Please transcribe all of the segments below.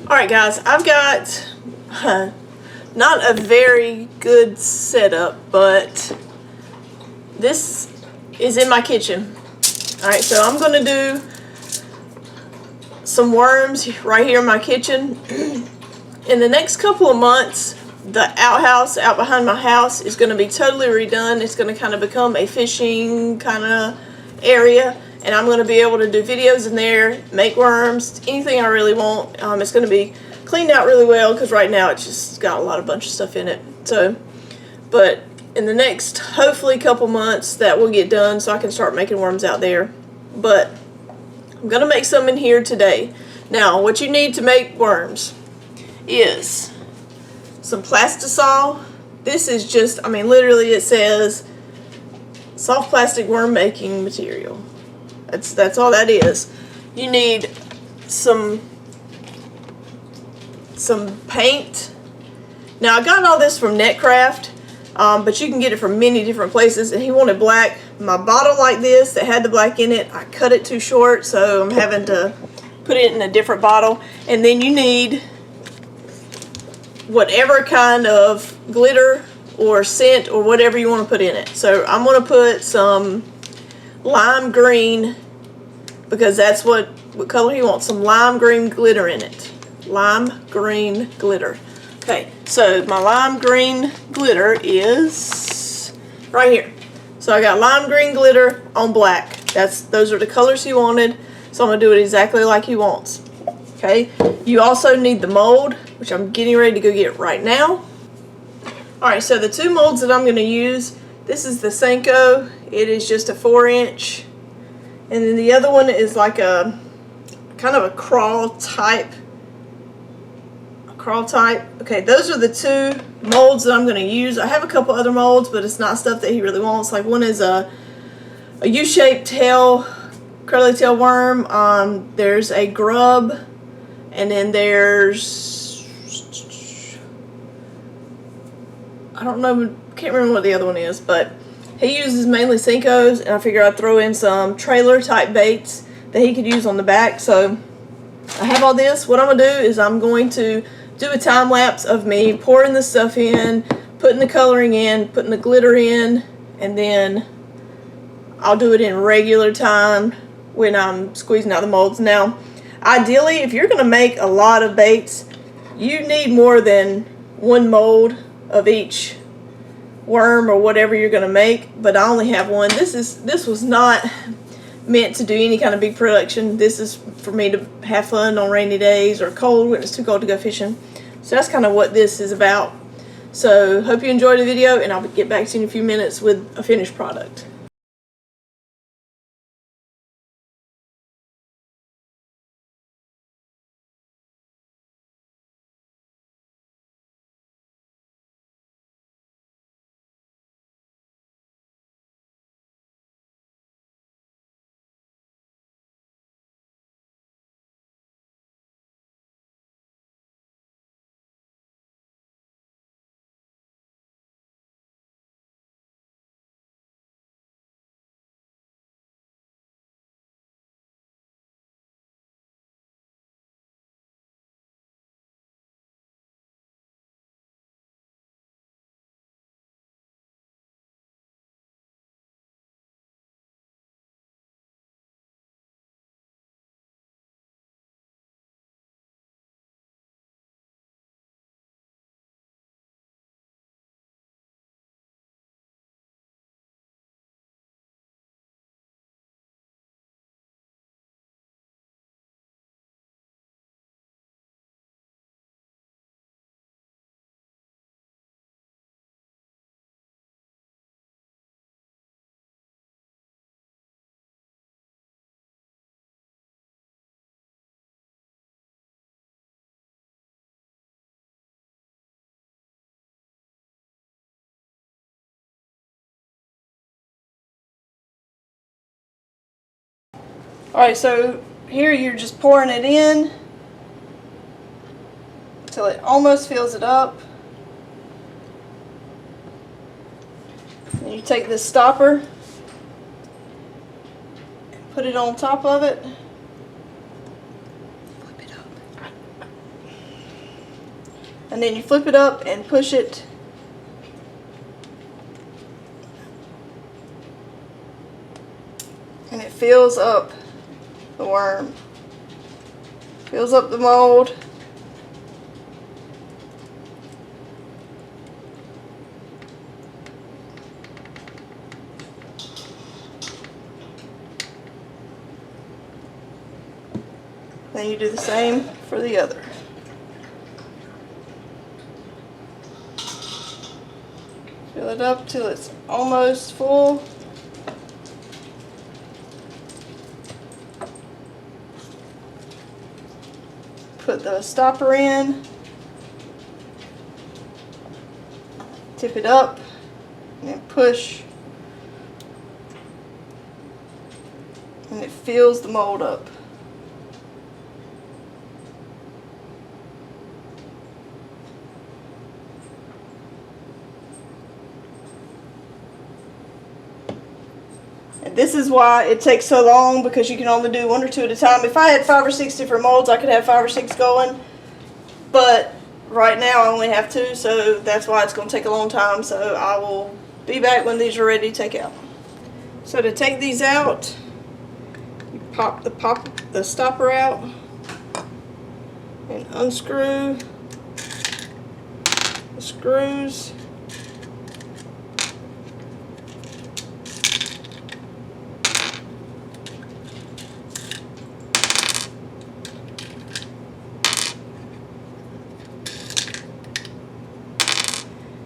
Alright guys, I've got not a very good setup, but this is in my kitchen. Alright, so I'm going to do some worms right here in my kitchen. In the next couple of months, the outhouse out behind my house is going to be totally redone. It's going to kind of become a fishing kind of area, and I'm going to be able to do videos in there, make worms, anything I really want. It's going to be cleaned out really well because right now it's just got a bunch of stuff in it. So, but in the next, hopefully, couple months, that will get done so I can start making worms out there. But I'm going to make some in here today. Now, what you need to make worms is some plastisol. This is just, I mean, literally it says soft plastic worm making material. That's all that is. You need some paint. Now, I got all this from Netcraft, but you can get it from many different places, and he wanted black. My bottle like this that had the black in it, I cut it too short, so I'm having to put it in a different bottle. And then you need whatever kind of glitter or scent or whatever you want to put in it. So I'm going to put some lime green, because that's what color he wants. Some lime green glitter in it. Lime green glitter. Okay, so my lime green glitter is right here. So I got lime green glitter on black. Those are the colors he wanted. So I'm going to do it exactly like he wants. Okay, you also need the mold, which I'm getting ready to go get right now. Alright, so the two molds that I'm going to use, this is the Senko. It is just a 4-inch. And then the other one is like a kind of a crawl type. Okay, those are the two molds that I'm going to use. I have a couple other molds, but it's not stuff that he really wants. Like one is a U-shaped tail, curly tail worm. There's a grub, and then there's, I don't know, can't remember what the other one is, but he uses mainly Senkos, and I figure I'd throw in some trailer type baits that he could use on the back. So I have all this. What I'm going to do is I'm going to do a time lapse of me pouring the stuff in, putting the coloring in, putting the glitter in, and then I'll do it in regular time when I'm squeezing out the molds. Now, ideally, if you're going to make a lot of baits, you need more than one mold of each worm or whatever you're going to make, but I only have one. This was not meant to do any kind of big production. This is for me to have fun on rainy days or cold when it's too cold to go fishing. So that's kind of what this is about. So hope you enjoyed the video, and I'll get back to you in a few minutes with a finished product. Alright, so here you're just pouring it in until it almost fills it up. And you take this stopper, put it on top of it. Flip it up. and then you flip it up and push it. And it fills up the worm. Fills up the mold. Then you do the same for the other. Fill it up till it's almost full. Put the stopper in. Tip it up and then push. And it fills the mold up. And this is why it takes so long, because you can only do 1 or 2 at a time. If I had 5 or 6 different molds, I could have 5 or 6 going. But right now I only have 2, so that's why it's going to take a long time. So I will be back when these are ready to take out. So to take these out, you pop the stopper out and unscrew the screws.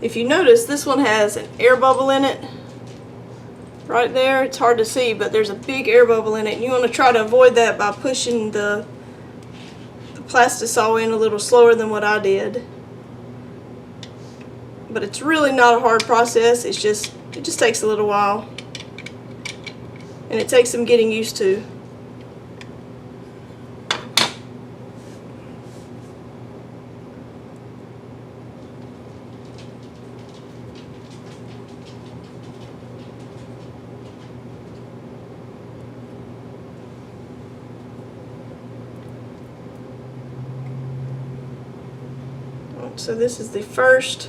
If you notice, this one has an air bubble in it. Right there, it's hard to see, but there's a big air bubble in it. And you want to try to avoid that by pushing the plastisol in a little slower than what I did. But it's really not a hard process. It just takes a little while. And it takes some getting used to. So this is the first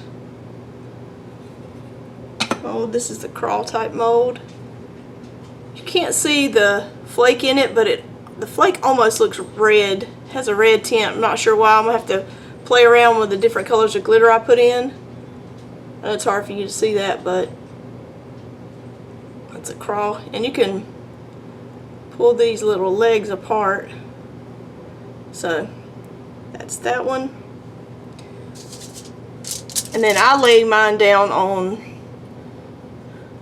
mold. This is the crawl type mold. You can't see the flake in it, but the flake almost looks red. It has a red tint. I'm not sure why. I'm going to have to play around with the different colors of glitter I put in. And it's hard for you to see that, but that's a crawl. And you can pull these little legs apart. So that's that one. And then I lay mine down on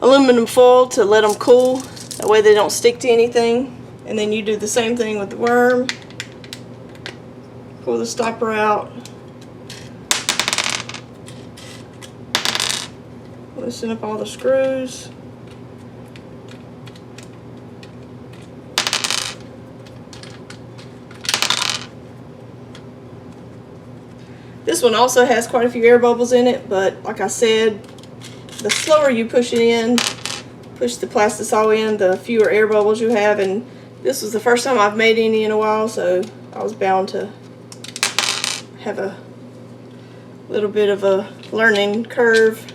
aluminum foil to let them cool. That way they don't stick to anything. And then you do the same thing with the worm. Pull the stopper out. Loosen up all the screws. This one also has quite a few air bubbles in it, but like I said, the slower you push it in, push the plastisol in, the fewer air bubbles you have. And this was the first time I've made any in a while, so I was bound to have a little bit of a learning curve.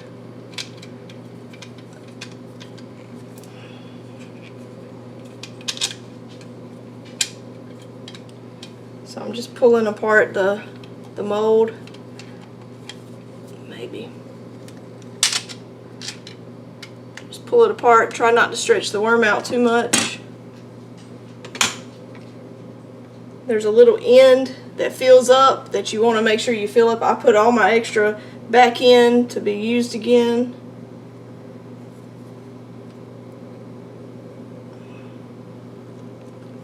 So I'm just pulling apart the mold. Maybe. Just pull it apart. Try not to stretch the worm out too much. There's a little end that fills up that you want to make sure you fill up. I put all my extra back in to be used again.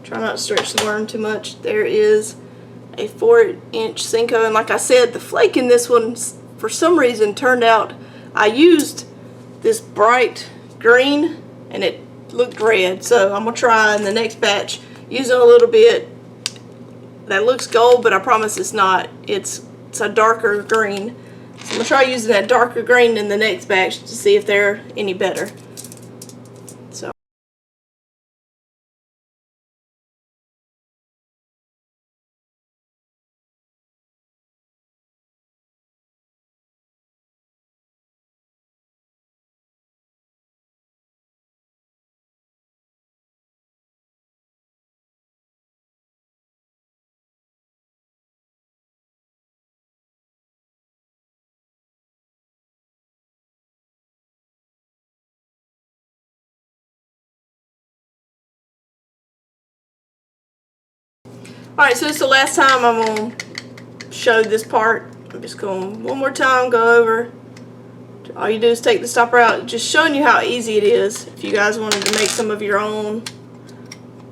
Try not to stretch the worm too much. There is a 4-inch Senko, and like I said, the flake in this one for some reason turned out, I used this bright green and it looked red, so I'm gonna try in the next batch using a little bit that looks gold, but I promise it's not. It's a darker green, so I'm gonna try using that darker green in the next batch to see if they're any better. Alright, so this is the last time I'm going to show this part. I'm just going one more time, go over. All you do is take the stopper out, just showing you how easy it is if you guys wanted to make some of your own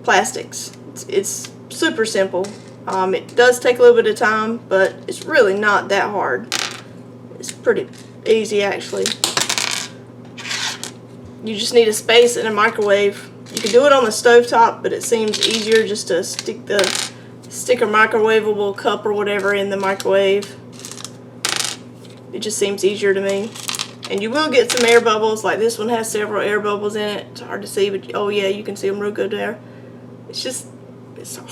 plastics. It's super simple. It does take a little bit of time, but it's really not that hard. It's pretty easy actually. You just need a space and a microwave. You can do it on the stovetop, but it seems easier just to stick a microwavable cup or whatever in the microwave. It just seems easier to me. And you will get some air bubbles, like this one has several air bubbles in it. It's hard to see, but oh yeah, you can see them real good there. It's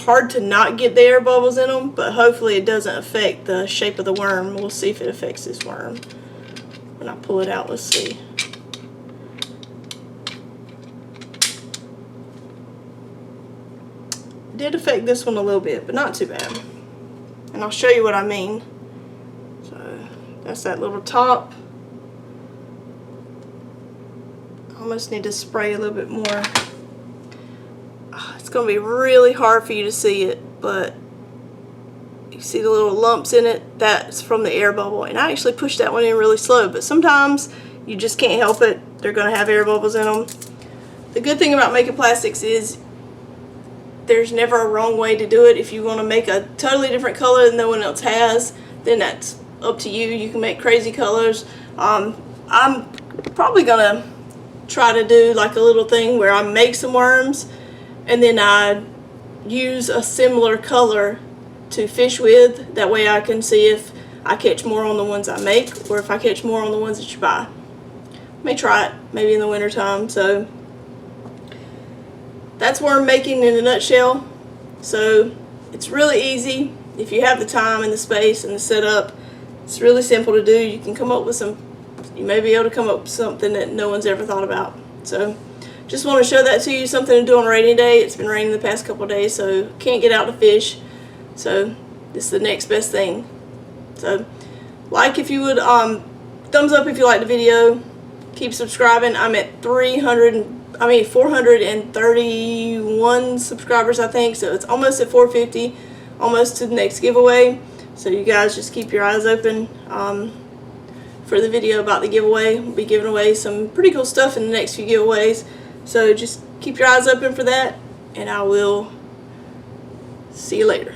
hard to not get the air bubbles in them, but hopefully it doesn't affect the shape of the worm. We'll see if it affects this worm. When I pull it out, let's see. It did affect this one a little bit, but not too bad. And I'll show you what I mean. So that's that little top. I almost need to spray a little bit more. It's going to be really hard for you to see it, but you see the little lumps in it? That's from the air bubble. And I actually pushed that one in really slow, but sometimes you just can't help it. They're going to have air bubbles in them. The good thing about making plastics is there's never a wrong way to do it. If you want to make a totally different color than no one else has, then that's up to you. You can make crazy colors. I'm probably going to try to do like a little thing where I make some worms and then I use a similar color to fish with. That way I can see if I catch more on the ones I make or if I catch more on the ones that you buy. May try it maybe in the winter time. So that's worm making in a nutshell. So it's really easy if you have the time and the space and the setup. It's really simple to do. You can come up with you may be able to come up with something that no one's ever thought about. So just want to show that to you, something to do on a rainy day. It's been raining the past couple of days, so can't get out to fish. So this is the next best thing. So like if you would, thumbs up if you like the video. Keep subscribing. I'm at 431 subscribers, I think. So it's almost at 450, almost to the next giveaway. So you guys just keep your eyes open for the video about the giveaway. We'll be giving away some pretty cool stuff in the next few giveaways. So just keep your eyes open for that, and I will see you later.